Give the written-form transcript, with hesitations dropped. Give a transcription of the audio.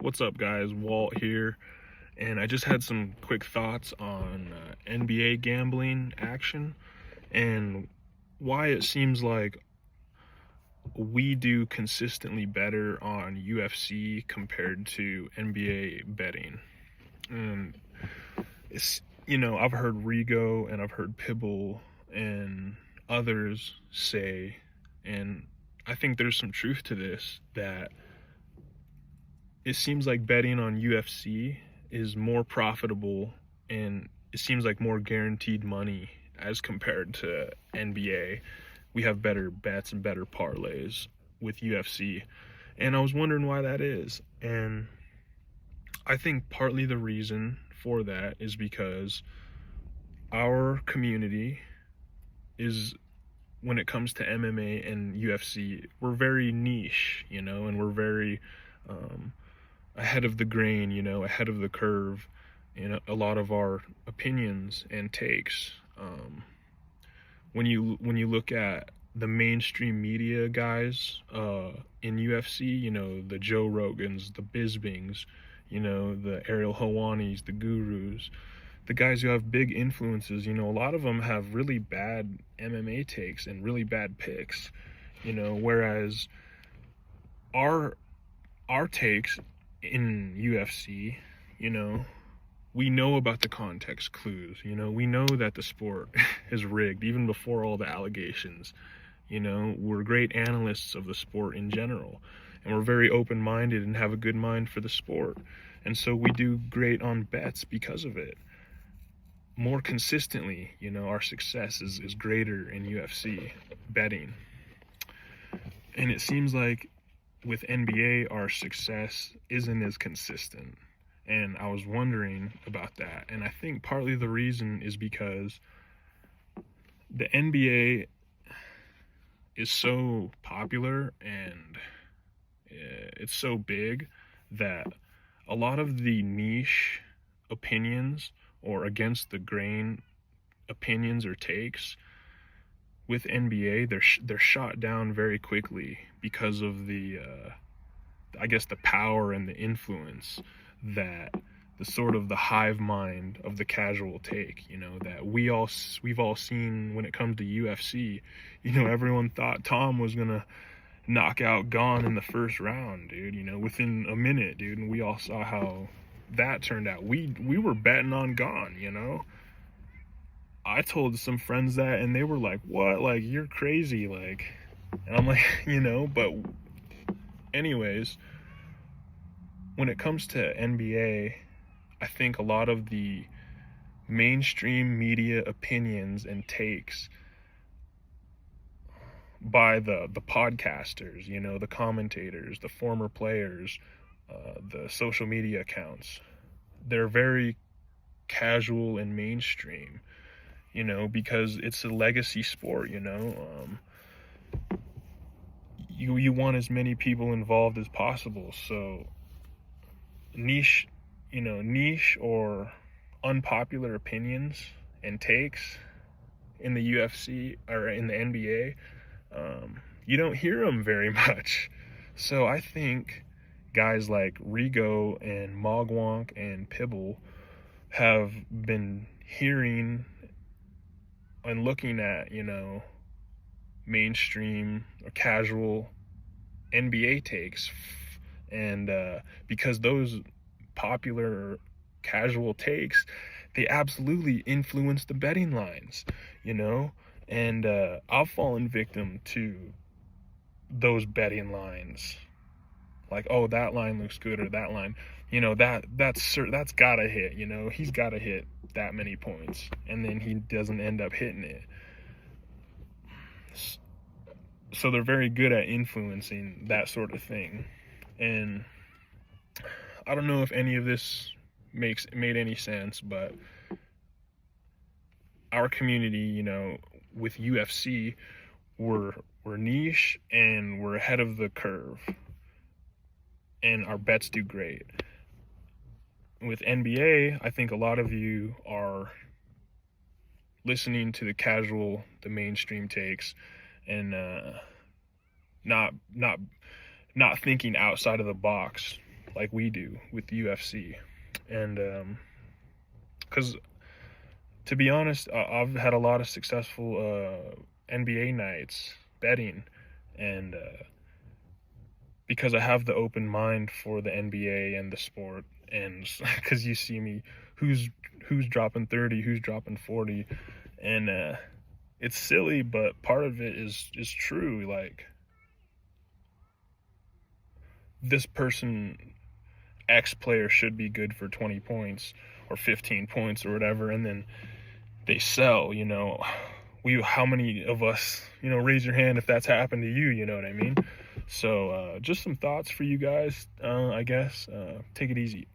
What's up, guys? Walt here, and I just had some quick thoughts on NBA gambling action and why it seems like we do consistently better on UFC compared to NBA betting. And I've heard Rigo and I've heard Pibble and others say, and I think there's some truth to this, that it seems like betting on UFC is more profitable and it seems like more guaranteed money as compared to NBA. We have better bets and better parlays with UFC. And I was wondering why that is. And I think partly the reason for that is because our community is, when it comes to MMA and UFC, we're very niche, and we're very ahead of the grain, ahead of the curve in a lot of our opinions and takes. When you look at the mainstream media guys in UFC, the Joe Rogans, the Bisbings, the Ariel Helwanis, the Gurus, the guys who have big influences, a lot of them have really bad MMA takes and really bad picks, whereas our takes in UFC, we know about the context clues. We know that the sport is rigged even before all the allegations. We're great analysts of the sport in general, and we're very open-minded and have a good mind for the sport. And so we do great on bets because of it. More consistently, our success is greater in UFC betting. And it seems like with NBA, our success isn't as consistent. And I was wondering about that. And I think partly the reason is because the NBA is so popular and it's so big that a lot of the niche opinions or against the grain opinions or takes with NBA, they're shot down very quickly because of the the power and the influence that the sort of the hive mind of the casual take, that we've all seen when it comes to UFC. Everyone thought Tom was gonna knock out Gon in the first round, dude, within a minute, dude, and we all saw how that turned out. We were betting on Gon. I told some friends that and they were like, what, like, you're crazy, like, and I'm like, but anyways, when it comes to NBA, I think a lot of the mainstream media opinions and takes by the podcasters, the commentators, the former players, the social media accounts, they're very casual and mainstream, because it's a legacy sport, you want as many people involved as possible. So niche or unpopular opinions and takes in the UFC or in the NBA, you don't hear them very much. So I think guys like Rigo and Mogwonk and Pibble have been hearing and looking at, mainstream or casual NBA takes, and because those popular casual takes, they absolutely influence the betting lines, and I've fallen victim to those betting lines, like, oh, that line looks good, or that line, that's gotta hit, he's gotta hit that many points, and then he doesn't end up hitting it. So they're very good at influencing that sort of thing. And I don't know if any of this made any sense, but our community, with UFC, we're niche and we're ahead of the curve, and our bets do great. With NBA, I think a lot of you are listening to the mainstream takes, and not thinking outside of the box like we do with the UFC. And because to be honest, I've had a lot of successful NBA nights betting, and because I have the open mind for the NBA and the sport, and because you see me, who's dropping 30, who's dropping 40, and it's silly, but part of it is true. Like, this person, X player, should be good for 20 points or 15 points or whatever, and then they sell, you know. How many of us, you know, raise your hand if that's happened to you, you know what I mean? So just some thoughts for you guys, I guess. Take it easy.